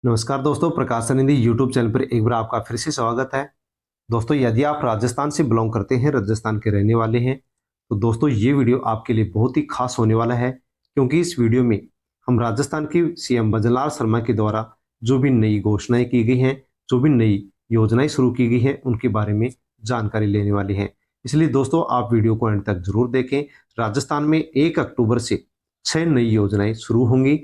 नमस्कार दोस्तों, प्रकाश सनिधि YouTube channel पर एक बार आपका फिर से स्वागत है। दोस्तों, यदि आप राजस्थान से बिलोंग करते हैं, राजस्थान के रहने वाले हैं, तो दोस्तों ये वीडियो आपके लिए बहुत ही खास होने वाला है, क्योंकि इस वीडियो में हम राजस्थान की सीएम भजनलाल शर्मा के द्वारा जो भी नई घोषणाएं की गई हैं, जो भी नई योजनाएं शुरू की गई हैं, उनके बारे में जानकारी लेने वाली हैं। इसलिए दोस्तों आप वीडियो को अंत तक जरूर देखें। राजस्थान में 1 अक्टूबर से 6 नई योजनाएं शुरू होंगी।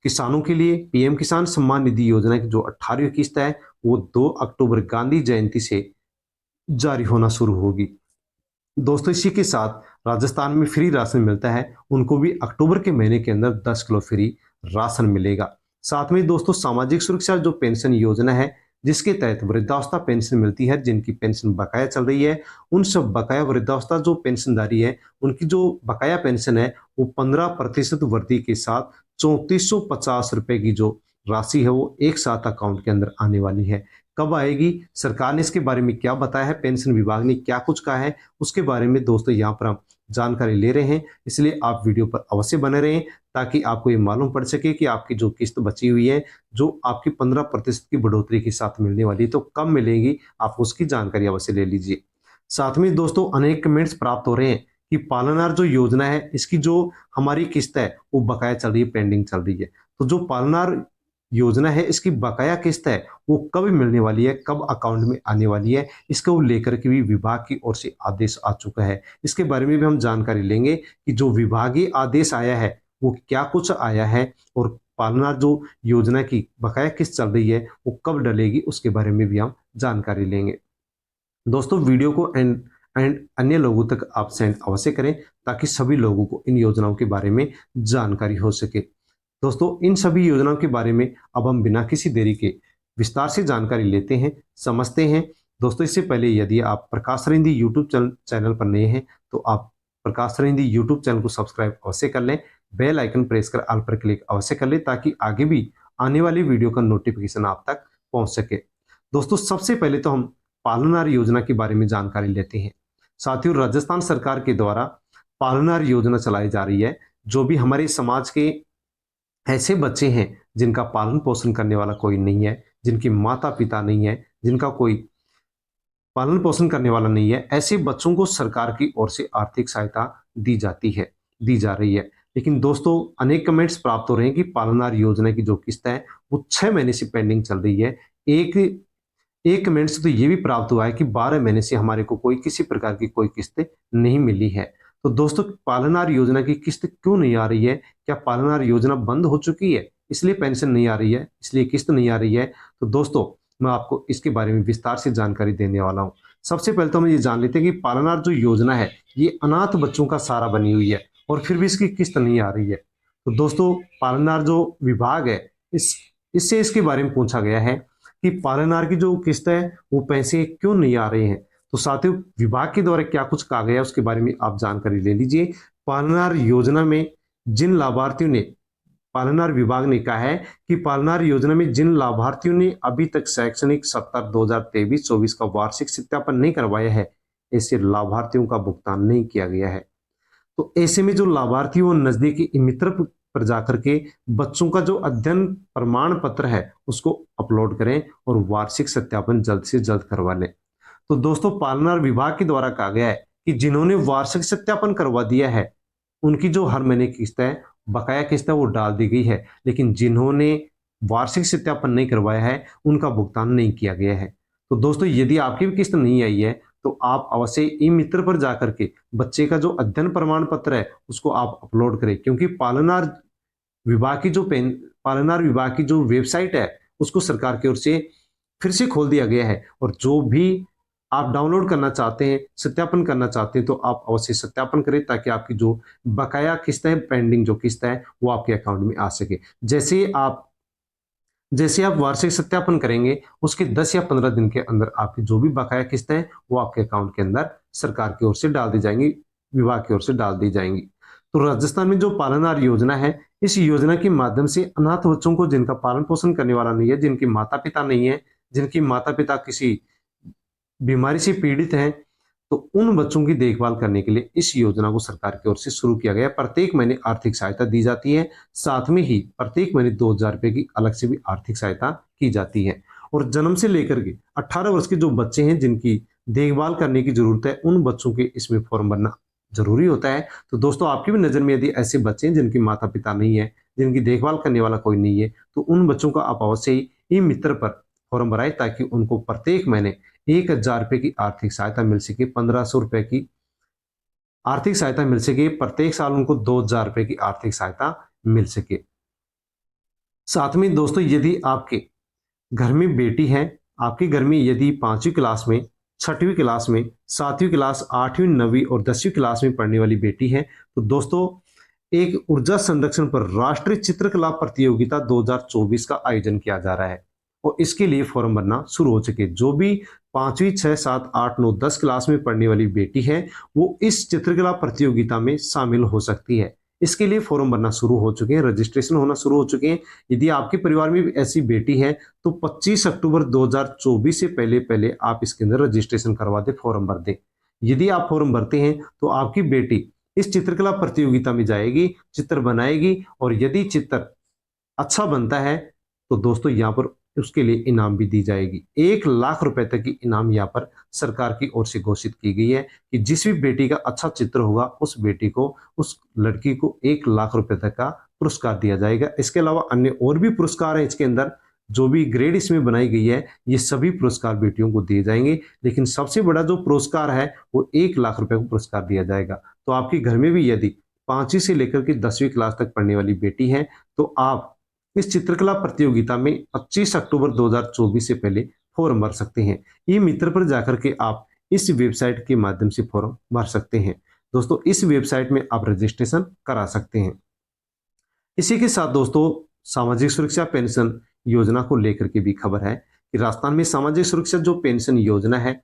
किसानों के लिए पीएम किसान सम्मान निधि योजना की जो 18वीं किस्त है, वो 2 अक्टूबर गांधी जयंती से जारी होना शुरू होगी। दोस्तों, इसी के साथ राजस्थान में फ्री राशन मिलता है, उनको भी अक्टूबर के महीने के अंदर 10 किलो फ्री राशन मिलेगा। साथ में दोस्तों सामाजिक सुरक्षा जो पेंशन योजना है, जिसके तहत वृद्धावस्था पेंशन मिलती है, जिनकी पेंशन बकाया चल रही है, उन सब बकाया वृद्धावस्था जो पेंशनधारी है, उनकी जो बकाया पेंशन है, वो 15% वृद्धि के साथ 3450 रुपए की जो राशि है, वो एक साथ अकाउंट के अंदर आने वाली है। कब आएगी, सरकार ने इसके बारे में क्या बताया है, पेंशन विभाग ने क्या कुछ कहा है, उसके बारे में दोस्तों यहाँ पर हम जानकारी ले रहे हैं। इसलिए आप वीडियो पर अवश्य बने रहें, ताकि आपको ये मालूम पड़ सके कि आपकी जो किस्त बची हुई है, जो आपकी 15% की बढ़ोतरी के साथ मिलने वाली है, तो कब मिलेगी, आप उसकी जानकारी अवश्य ले लीजिए। साथ में दोस्तों अनेक कमेंट्स प्राप्त हो रहे हैं कि पालनहार जो योजना है, इसकी जो हमारी किस्त है वो बकाया चल रही है, पेंडिंग चल रही है। तो जो पालनहार योजना है, इसकी बकाया किस्त है, वो कब मिलने वाली है, कब अकाउंट में आने वाली है, इसको लेकर के भी विभाग की ओर से आदेश आ चुका है। इसके बारे में भी हम जानकारी लेंगे कि जो विभागीय आदेश आया है, वो क्या कुछ आया है, और पालनहार जो योजना की बकाया किस्त चल रही है, वो कब डलेगी, उसके बारे में भी हम जानकारी लेंगे। दोस्तों वीडियो को एंड एंड अन्य लोगों तक आप सेंड अवश्य करें, ताकि सभी लोगों को इन योजनाओं के बारे में जानकारी हो सके। दोस्तों इन सभी योजनाओं के बारे में अब हम बिना किसी देरी के विस्तार से जानकारी लेते हैं, समझते हैं। दोस्तों इससे पहले यदि आप प्रकाश सरिंधी यूट्यूब चैनल पर नए हैं, तो आप प्रकाश सरिंधी यूट्यूब चैनल को सब्सक्राइब अवश्य कर लें, बेल आइकन प्रेस कर ऑल पर क्लिक अवश्य कर लें, ताकि आगे भी आने वाली वीडियो का नोटिफिकेशन आप तक पहुंच सके। दोस्तों सबसे पहले तो हम पालनहार योजना के बारे में जानकारी लेते हैं। साथियों, राजस्थान सरकार के द्वारा पालनहार योजना चलाई जा रही है। जो भी हमारे समाज के ऐसे बच्चे हैं जिनका पालन पोषण करने वाला कोई नहीं है, जिनके माता पिता नहीं है, जिनका कोई पालन पोषण करने वाला नहीं है, ऐसे बच्चों को सरकार की ओर से आर्थिक सहायता दी जाती है, दी जा रही है। लेकिन दोस्तों अनेक कमेंट्स प्राप्त हो रहे हैं कि पालनहार योजना की जो किस्त है, वो 6 महीने से पेंडिंग चल रही है। एक एक कमेंट से तो ये भी प्राप्त हुआ है कि 12 महीने से हमारे को कोई किसी प्रकार की कोई किस्त नहीं मिली है। तो दोस्तों पालनहार योजना की किस्त क्यों नहीं आ रही है? क्या पालनहार योजना बंद हो चुकी है, इसलिए पेंशन नहीं आ रही है, इसलिए किस्त नहीं आ रही है? तो दोस्तों मैं आपको इसके बारे में विस्तार से जानकारी देने वाला हूँ। सबसे पहले तो हम ये जान लेते हैं कि पालनहार जो योजना है, ये अनाथ बच्चों का सहारा बनी हुई है, और फिर भी इसकी किस्त नहीं आ रही है। तो दोस्तों पालनहार जो विभाग है, इससे इसके बारे में पूछा गया है कि पालनहार की जो किस्त है, वो पैसे क्यों नहीं आ रहे हैं। तो साथियों विभाग के द्वारा क्या कुछ कहा गया है, उसके बारे में आप जानकारी ले लीजिए। पालनहार योजना में जिन लाभार्थियों ने पालनहार विभाग ने कहा है कि पालनहार योजना में जिन लाभार्थियों ने अभी तक शैक्षणिक सत्र 2023-24 का वार्षिक सत्यापन नहीं करवाया है, ऐसे लाभार्थियों का भुगतान नहीं किया गया है। तो ऐसे में जो लाभार्थी वो नजदीकी मित्र पर जाकर के बच्चों का जो अध्ययन प्रमाण पत्र है उसको अपलोड करें, और वार्षिक सत्यापन जल्द से जल्द करवा लें। तो दोस्तों पालनहार विभाग के द्वारा कहा गया है कि जिन्होंने वार्षिक सत्यापन करवा दिया है, उनकी जो हर महीने की किस्त है, बकाया किस्त है, वो डाल दी गई है। लेकिन जिन्होंने वार्षिक सत्यापन नहीं करवाया है, उनका भुगतान नहीं किया गया है। तो दोस्तों यदि आपकी भी किस्त नहीं आई है, तो आप अवश्य ई मित्र पर जाकर के बच्चे का जो अध्ययन प्रमाण पत्र है उसको आप अपलोड करें, क्योंकि विभाग की जो पेन पालनहार विभाग की जो वेबसाइट है, उसको सरकार की ओर से फिर से खोल दिया गया है। और जो भी आप डाउनलोड करना चाहते हैं, सत्यापन करना चाहते हैं, तो आप अवश्य सत्यापन करें, ताकि आपकी जो बकाया किस्त है, पेंडिंग जो किस्त है, वो आपके अकाउंट में आ सके। जैसे आप वार्षिक सत्यापन करेंगे, उसके 10 या 15 दिन के अंदर आपकी जो भी बकाया किस्त है, वो आपके अकाउंट के अंदर सरकार की ओर से डाल दी जाएंगी, विभाग की ओर से डाल दी जाएंगी। तो राजस्थान में जो पालनहार योजना है, इस योजना के माध्यम से अनाथ बच्चों को, जिनका पालन पोषण करने वाला नहीं है, जिनके माता पिता नहीं है, जिनकी माता पिता किसी बीमारी से पीड़ित हैं, तो उन बच्चों की देखभाल करने के लिए इस योजना को सरकार की ओर से शुरू किया गया। प्रत्येक महीने आर्थिक सहायता दी जाती है, साथ में ही प्रत्येक महीने 2,000 रुपए की अलग से भी आर्थिक सहायता की जाती है। और जन्म से लेकर के 18 वर्ष के जो बच्चे हैं जिनकी देखभाल करने की जरूरत है, उन बच्चों के इसमें फॉर्म भरना जरूरी होता है। तो दोस्तों आपकी भी नजर में यदि ऐसे बच्चे हैं जिनके माता पिता नहीं है, जिनकी देखभाल करने वाला कोई नहीं है, तो उन बच्चों का आप अवश्य ही ई मित्र पर फॉर्म भराए, ताकि उनको प्रत्येक महीने 1,000 रुपए की आर्थिक सहायता मिल सके, 1,500 रुपए की आर्थिक सहायता मिल सके, प्रत्येक साल उनको 2,000 रुपए की आर्थिक सहायता मिल सके। साथ में दोस्तों यदि आपके घर में बेटी है, आपके घर में यदि 5वीं क्लास में, 6वीं क्लास में, 7वीं क्लास, 8वीं, 9वीं और 10वीं क्लास में पढ़ने वाली बेटी है, तो दोस्तों एक ऊर्जा संरक्षण पर राष्ट्रीय चित्रकला प्रतियोगिता 2024 का आयोजन किया जा रहा है और इसके लिए फॉर्म भरना शुरू हो चुके। जो भी 5वीं, 6, 7, 8, 9, 10 क्लास में पढ़ने वाली बेटी है, वो इस चित्रकला प्रतियोगिता में शामिल हो सकती है। इसके लिए फॉर्म भरना शुरू हो चुके हैं, रजिस्ट्रेशन होना शुरू हो चुके हैं। यदि आपके परिवार में भी ऐसी बेटी है तो 25 अक्टूबर 2024 से पहले पहले आप इसके अंदर रजिस्ट्रेशन करवा दें, फॉर्म भर दें। यदि आप फॉर्म भरते हैं तो आपकी बेटी इस चित्रकला प्रतियोगिता में जाएगी, चित्र बनाएगी और यदि चित्र अच्छा बनता है तो दोस्तों यहाँ पर उसके लिए इनाम भी दी जाएगी। 1,00,000 रुपए तक की इनाम यहाँ पर सरकार की ओर से घोषित की गई है कि जिस भी बेटी का अच्छा चित्र होगा उस बेटी को, उस लड़की को 1,00,000 रुपए तक का पुरस्कार दिया जाएगा। इसके अलावा अन्य और भी पुरस्कार हैं इसके अंदर, जो भी ग्रेड इसमें बनाई गई है, ये सभी पुरस्कार बेटियों को दिए जाएंगे। लेकिन सबसे बड़ा जो पुरस्कार है वो 1,00,000 रुपए को पुरस्कार दिया जाएगा। तो आपके घर में भी यदि 5वीं से लेकर के 10वीं क्लास तक पढ़ने वाली बेटी है तो आप इस चित्रकला प्रतियोगिता में 25 अक्टूबर 2024 से पहले फॉर्म भर सकते हैं। ई मित्र पर जाकर के आप इस वेबसाइट के माध्यम से फॉर्म भर सकते हैं। दोस्तों इस वेबसाइट में आप रजिस्ट्रेशन करा सकते हैं। इसी के साथ दोस्तों सामाजिक सुरक्षा पेंशन योजना को लेकर के भी खबर है कि राजस्थान में सामाजिक सुरक्षा जो पेंशन योजना है,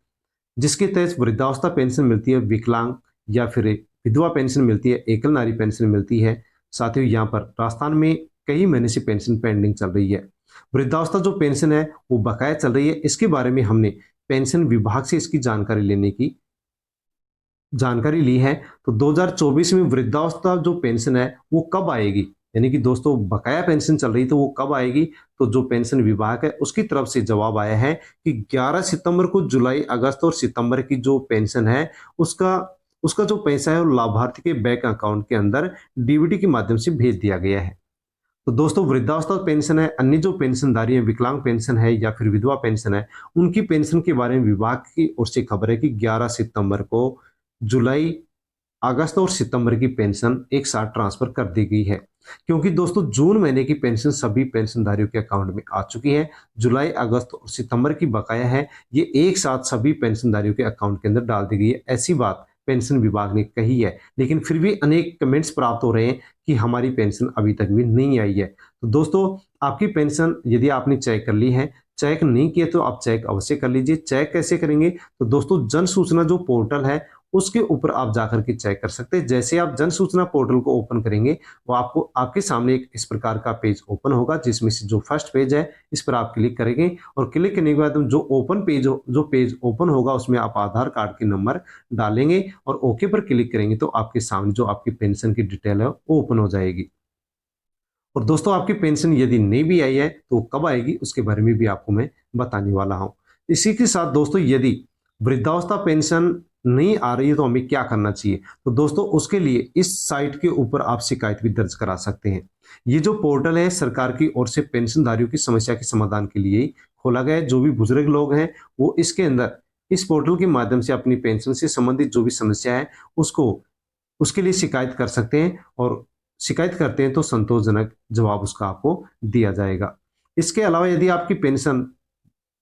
जिसके तहत वृद्धावस्था पेंशन मिलती है, विकलांग या फिर विधवा पेंशन मिलती है, एकल नारी पेंशन मिलती है। साथ ही यहाँ पर राजस्थान में कई महीने से पेंशन पेंडिंग चल रही है। वृद्धावस्था जो पेंशन है वो बकाया चल रही है। इसके बारे में हमने पेंशन विभाग से इसकी जानकारी लेने की जानकारी ली है। तो 2024 में वृद्धावस्था जो पेंशन है वो कब आएगी, यानी कि दोस्तों बकाया पेंशन चल रही तो वो कब आएगी, तो जो पेंशन विभाग है उसकी तरफ से जवाब आया है कि 11 सितंबर को जुलाई, अगस्त और सितंबर की जो पेंशन है उसका उसका जो पैसा है वो लाभार्थी के बैंक अकाउंट के अंदर डीबीटी के माध्यम से भेज दिया गया है। तो दोस्तों वृद्धावस्था पेंशन है, अन्य जो पेंशनधारी है, विकलांग पेंशन है या फिर विधवा पेंशन है, उनकी पेंशन के बारे में विभाग की ओर से खबर है कि 11 सितंबर को जुलाई, अगस्त और सितंबर की पेंशन एक साथ ट्रांसफर कर दी गई है। क्योंकि दोस्तों जून महीने की पेंशन सभी पेंशनधारियों के अकाउंट में आ चुकी है, जुलाई, अगस्त और सितंबर की बकाया है, ये एक साथ सभी पेंशनधारियों के अकाउंट के अंदर डाल दी गई है, ऐसी बात पेंशन विभाग ने कही है। लेकिन फिर भी अनेक कमेंट्स प्राप्त हो रहे हैं कि हमारी पेंशन अभी तक भी नहीं आई है। तो दोस्तों आपकी पेंशन यदि आपने चेक कर ली है, चेक नहीं किए तो आप चेक अवश्य कर लीजिए। चेक कैसे करेंगे, तो दोस्तों जन सूचना जो पोर्टल है उसके ऊपर आप जाकर के चेक कर सकते हैं। जैसे आप जन सूचना पोर्टल को ओपन करेंगे वो आपको आपके सामने एक इस प्रकार का पेज ओपन होगा, जिसमें से जो फर्स्ट पेज है इस पर आप क्लिक करेंगे और क्लिक करने के बाद जो पेज ओपन होगा उसमें आप आधार कार्ड के नंबर डालेंगे और ओके पर क्लिक करेंगे तो आपके सामने जो आपकी पेंशन की डिटेल है वो ओपन हो जाएगी। और दोस्तों आपकी पेंशन यदि नहीं भी आई है तो कब आएगी उसके बारे में भी आपको मैं बताने वाला हूं। इसी के साथ दोस्तों यदि वृद्धावस्था पेंशन नहीं आ रही है तो हमें क्या करना चाहिए, तो दोस्तों उसके लिए इस साइट के ऊपर आप शिकायत भी दर्ज करा सकते हैं। ये जो पोर्टल है सरकार की ओर से पेंशनधारियों की समस्या के समाधान के लिए खोला गया है। जो भी बुजुर्ग लोग हैं वो इसके अंदर इस पोर्टल के माध्यम से अपनी पेंशन से संबंधित जो भी समस्या है उसको उसके लिए शिकायत कर सकते हैं और शिकायत करते हैं तो संतोषजनक जवाब उसका आपको दिया जाएगा। इसके अलावा यदि आपकी पेंशन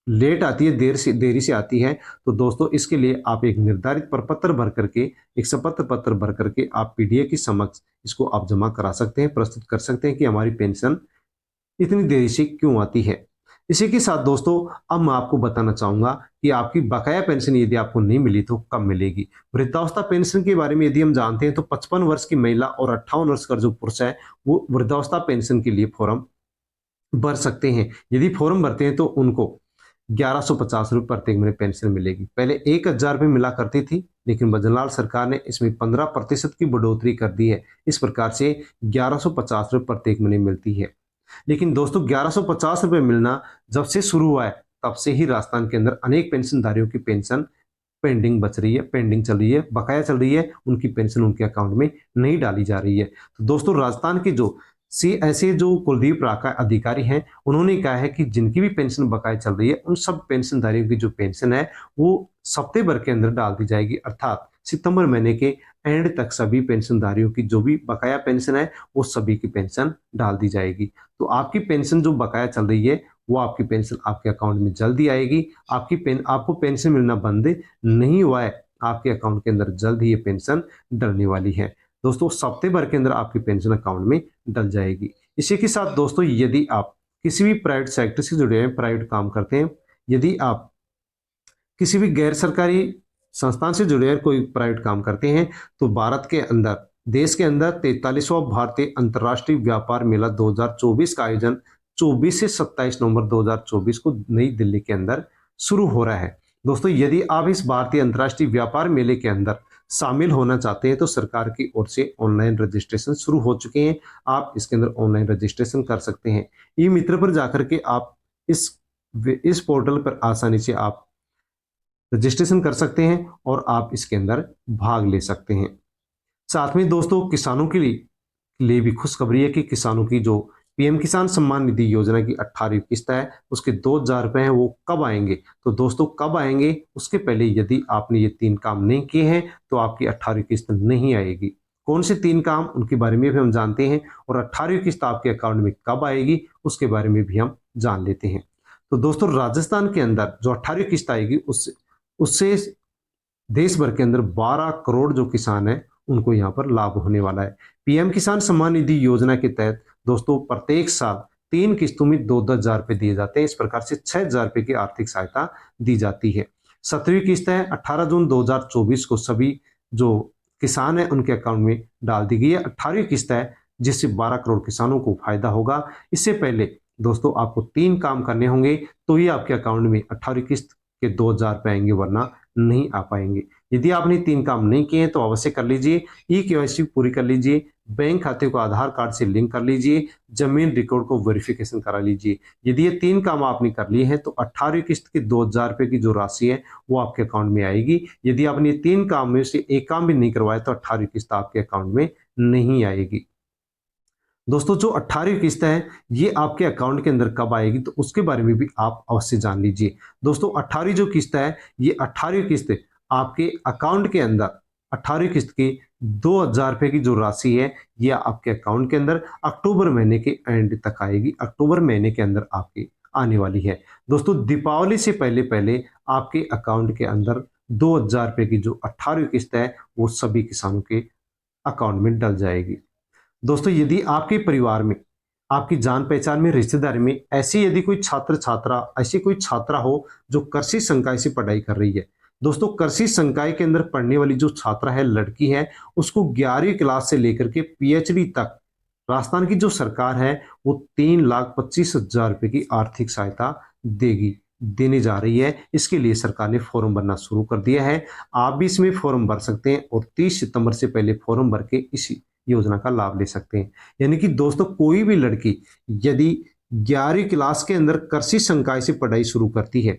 लेट आती है, देरी से आती है, तो दोस्तों इसके लिए आप एक निर्धारित प्रपत्र भर करके, एक शपथ पत्र भर करके आप पीडीए के समक्ष इसको आप जमा करा सकते हैं, प्रस्तुत कर सकते हैं कि हमारी पेंशन इतनी देरी से क्यों आती है। इसी के साथ दोस्तों अब मैं आपको बताना चाहूंगा कि आपकी बकाया पेंशन यदि आपको नहीं मिली तो कब मिलेगी। वृद्धावस्था पेंशन के बारे में यदि हम जानते हैं तो 55 वर्ष की महिला और 58 वर्ष का जो पुरुष है वो वृद्धावस्था पेंशन के लिए फॉर्म भर सकते हैं। यदि फॉर्म भरते हैं तो उनको 1150 रुपये प्रत्येक महीने पेंशन मिलेगी। पहले 1,000 रुपये मिला करती थी, लेकिन भजनलाल सरकार ने इसमें 15% की बढ़ोतरी कर दी है। इस प्रकार से 1150 रुपये प्रत्येक महीने मिलती है। लेकिन दोस्तों 1150 रुपये मिलना जब से शुरू हुआ है तब से ही राजस्थान के अंदर अनेक पेंशनधारियों की पेंशन पेंडिंग बच रही है, पेंडिंग चल रही है, बकाया चल रही है, उनकी पेंशन उनके अकाउंट में नहीं डाली जा रही है। तो दोस्तों राजस्थान के जो ऐसे जो कुलदीप राका अधिकारी हैं, उन्होंने कहा है कि जिनकी भी पेंशन बकाया चल रही है उन सब पेंशनधारियों की जो पेंशन है वो हफ्ते भर के अंदर डाल दी जाएगी, अर्थात सितंबर महीने के एंड तक सभी पेंशनधारियों की जो भी बकाया पेंशन है वो सभी की पेंशन डाल दी जाएगी। तो आपकी पेंशन जो बकाया चल रही है वो आपकी पेंशन आपके अकाउंट में जल्दी आएगी। आपको पेंशन मिलना बंद नहीं हुआ है, आपके अकाउंट के अंदर जल्द ही ये पेंशन डलने वाली है। दोस्तों हफ्ते भर के अंदर आपकी पेंशन अकाउंट में डल जाएगी। इसी के साथ दोस्तों यदि आप किसी भी प्राइवेट सेक्टर से जुड़े हैं, प्राइवेट काम करते हैं, यदि आप किसी भी गैर सरकारी संस्थान से जुड़े हैं, कोई प्राइवेट काम करते हैं, तो भारत के अंदर देश के अंदर 43वां भारतीय अंतर्राष्ट्रीय व्यापार मेला 2024 का आयोजन 24 से 27 नवंबर 2024 को नई दिल्ली के अंदर शुरू हो रहा है। दोस्तों यदि आप इस भारतीय अंतर्राष्ट्रीय व्यापार मेले के अंदर शामिल होना चाहते हैं तो सरकार की ओर से ऑनलाइन रजिस्ट्रेशन शुरू हो चुके हैं। आप इसके अंदर ऑनलाइन रजिस्ट्रेशन कर सकते हैं। ई मित्र पर जाकर के आप इस पोर्टल पर आसानी से आप रजिस्ट्रेशन कर सकते हैं और आप इसके अंदर भाग ले सकते हैं। साथ में दोस्तों किसानों के लिए भी खुशखबरी है कि किसानों की जो पीएम किसान सम्मान निधि योजना की 18वीं किस्त है उसके 2,000 रुपए हैं वो कब आएंगे। तो दोस्तों कब आएंगे उसके पहले यदि आपने ये 3 काम नहीं किए हैं तो आपकी 18वीं किस्त नहीं आएगी। कौन से 3 काम उनके बारे में भी हम जानते हैं और 18वीं किस्त आपके अकाउंट में कब आएगी उसके बारे में भी हम जान लेते हैं। तो दोस्तों राजस्थान के अंदर जो 18वीं किस्त आएगी उससे देश भर के अंदर 12 करोड़ जो किसान है उनको यहाँ पर लाभ होने वाला है। पीएम किसान सम्मान निधि योजना के तहत दोस्तों प्रत्येक साल 3 किस्तों में 2,000 रुपए दिए जाते हैं। इस प्रकार से 6,000 रुपए की आर्थिक सहायता दी जाती है। 17वीं किस्त है 18 जून 2024 को सभी जो किसान है उनके अकाउंट में डाल दी गई है। 18वीं किस्त है जिससे 12 करोड़ किसानों को फायदा होगा। इससे पहले दोस्तों आपको 3 काम करने होंगे तो ही आपके अकाउंट में 18वीं किस्त के 2,000 रुपए आएंगे, वरना नहीं आ पाएंगे। यदि आपने 3 काम नहीं किए हैं तो अवश्य कर लीजिए। ई-केवाईसी पूरी कर लीजिए, बैंक खाते को आधार कार्ड से लिंक कर लीजिए, जमीन रिकॉर्ड को वेरिफिकेशन करा लीजिए। यदि ये 3 काम आपने कर लिए हैं तो 18वीं किस्त की 2,000 रुपए की जो राशि है वो आपके अकाउंट में आएगी। यदि आपने 3 काम में से 1 काम भी नहीं करवाया तो 18वीं किस्त आपके अकाउंट में नहीं आएगी। दोस्तों जो 18वीं किस्त है ये आपके अकाउंट के अंदर कब आएगी तो उसके बारे में भी आप अवश्य जान लीजिए। दोस्तों 18वीं जो किस्त है ये 18वीं किस्त आपके अकाउंट के अंदर 18वीं किस्त की 2,000 रुपए की जो राशि है ये आपके अकाउंट के अंदर अक्टूबर महीने के एंड तक आएगी। अक्टूबर महीने के अंदर आपके आने वाली है। दोस्तों दीपावली से पहले पहले आपके अकाउंट के अंदर 2,000 रुपए की जो 18वीं किस्त है वो सभी किसानों के अकाउंट में डल जाएगी। दोस्तों यदि आपके परिवार में, आपकी जान पहचान में, रिश्तेदारी में ऐसी यदि कोई ऐसी कोई छात्रा हो जो कृषि संकाय से पढ़ाई कर रही है, दोस्तों कृषि संकाय के अंदर पढ़ने वाली जो छात्रा है, लड़की है, उसको 11वीं क्लास से लेकर के पीएचडी तक राजस्थान की जो सरकार है वो 3,25,000 रुपए की आर्थिक सहायता देने जा रही है। इसके लिए सरकार ने फॉर्म भरना शुरू कर दिया है। आप भी इसमें फॉर्म भर सकते हैं और 30 सितंबर से पहले फॉर्म भर के इसी योजना का लाभ ले सकते हैं। यानी कि दोस्तों कोई भी लड़की यदि 11वीं क्लास के अंदर कृषि संकाय से पढ़ाई शुरू करती है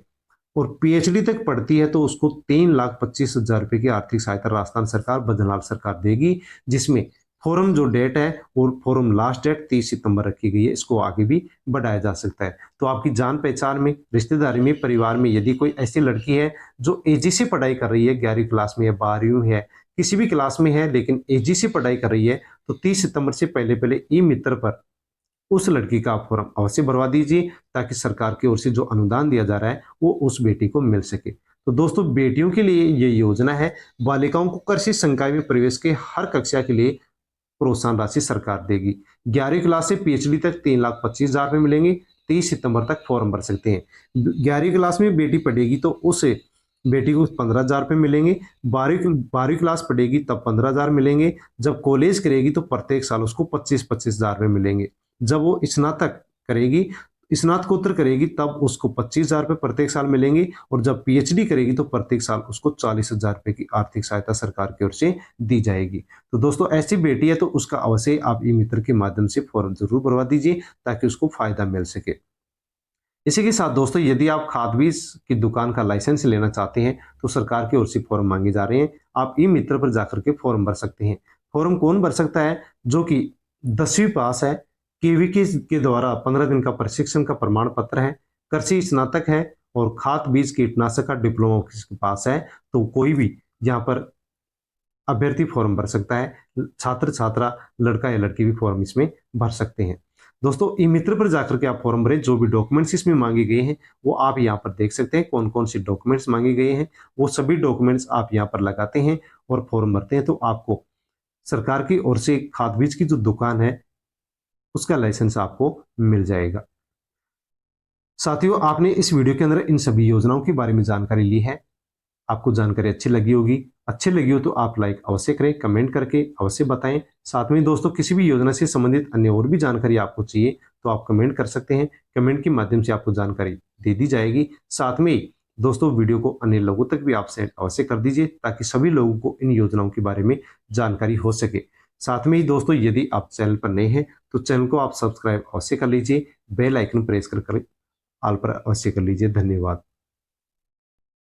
और पीएचडी तक पढ़ती है तो उसको 3,25,000 रुपए की आर्थिक सहायता राजस्थान सरकार, भजनलाल सरकार देगी, जिसमें फॉर्म जो डेट है और फॉर्म लास्ट डेट 30 सितंबर रखी गई है। इसको आगे भी बढ़ाया जा सकता है। तो आपकी जान पहचान में, रिश्तेदारी में, परिवार में यदि कोई ऐसी लड़की है जो एजी से पढ़ाई कर रही है, 11वीं क्लास में या 12वीं है, किसी भी क्लास में है लेकिन एजी से पढ़ाई कर रही है, तो 30 सितंबर से पहले पहले ई मित्र पर उस लड़की का फॉर्म अवश्य भरवा दीजिए ताकि सरकार की ओर से जो अनुदान दिया जा रहा है वो उस बेटी को मिल सके। तो दोस्तों बेटियों के लिए ये योजना है। बालिकाओं को कृषि संकाय में प्रवेश के हर कक्षा के लिए प्रोत्साहन राशि सरकार देगी। 11वीं क्लास से पीएचडी तक 3,25,000 रुपए मिलेंगे। 30 सितंबर तक फॉर्म भर सकते हैं। 11वीं क्लास में बेटी पढ़ेगी तो उसे बेटी को 15,000 रुपए मिलेंगे। 12वीं क्लास पढ़ेगी तब 15,000 मिलेंगे। जब कॉलेज करेगी तो प्रत्येक साल उसको 25,000 रुपए मिलेंगे। जब वो स्नातक करेगी स्नातकोत्तर करेगी तब उसको 25,000 रुपये प्रत्येक साल मिलेंगे, और जब पीएचडी करेगी तो प्रत्येक साल उसको 40,000 रुपये की आर्थिक सहायता सरकार की ओर से दी जाएगी। तो दोस्तों ऐसी बेटी है तो उसका अवश्य आप ई मित्र के माध्यम से फॉर्म जरूर भरवा दीजिए ताकि उसको फायदा मिल सके। इसी के साथ दोस्तों यदि आप खाद बीज की दुकान का लाइसेंस लेना चाहते हैं तो सरकार की ओर से फॉर्म मांगे जा रहे हैं। आप ई मित्र पर जाकर के फॉर्म भर सकते हैं। फॉर्म कौन भर सकता है? जो कि 10वीं पास है, केवीके के द्वारा 15 दिन का प्रशिक्षण का प्रमाण पत्र है, कृषि स्नातक है और खाद बीज कीटनाशक का डिप्लोमा किसके पास है, तो कोई भी यहाँ पर अभ्यर्थी फॉर्म भर सकता है। छात्र छात्रा, लड़का या लड़की भी फॉर्म इसमें भर सकते हैं। दोस्तों ई मित्र पर जाकर के आप फॉर्म भरें। जो भी डॉक्यूमेंट्स इसमें मांगे गए हैं वो आप यहाँ पर देख सकते हैं, कौन कौन से डॉक्यूमेंट्स मांगे गए हैं। वो सभी डॉक्यूमेंट्स आप यहाँ पर लगाते हैं और फॉर्म भरते हैं तो आपको सरकार की ओर से खाद बीज की जो दुकान है उसका लाइसेंस आपको मिल जाएगा। साथियों, आपने इस वीडियो के अंदर इन सभी योजनाओं के बारे में जानकारी ली है। आपको जानकारी अच्छी लगी हो तो आप लाइक अवश्य करें, कमेंट करके अवश्य बताएं। साथ में दोस्तों किसी भी योजना से संबंधित अन्य और भी जानकारी आपको चाहिए तो आप कमेंट कर सकते हैं। कमेंट के माध्यम से आपको जानकारी दे दी जाएगी। साथ में दोस्तों वीडियो को अन्य लोगों तक भी आप शेयर अवश्य कर दीजिए ताकि सभी लोगों को इन योजनाओं के बारे में जानकारी हो सके। साथ में ही दोस्तों यदि आप चैनल पर नए हैं तो चैनल को आप सब्सक्राइब अवश्य कर लीजिए, बेल आइकन प्रेस कर ऑल पर अवश्य कर लीजिए। धन्यवाद।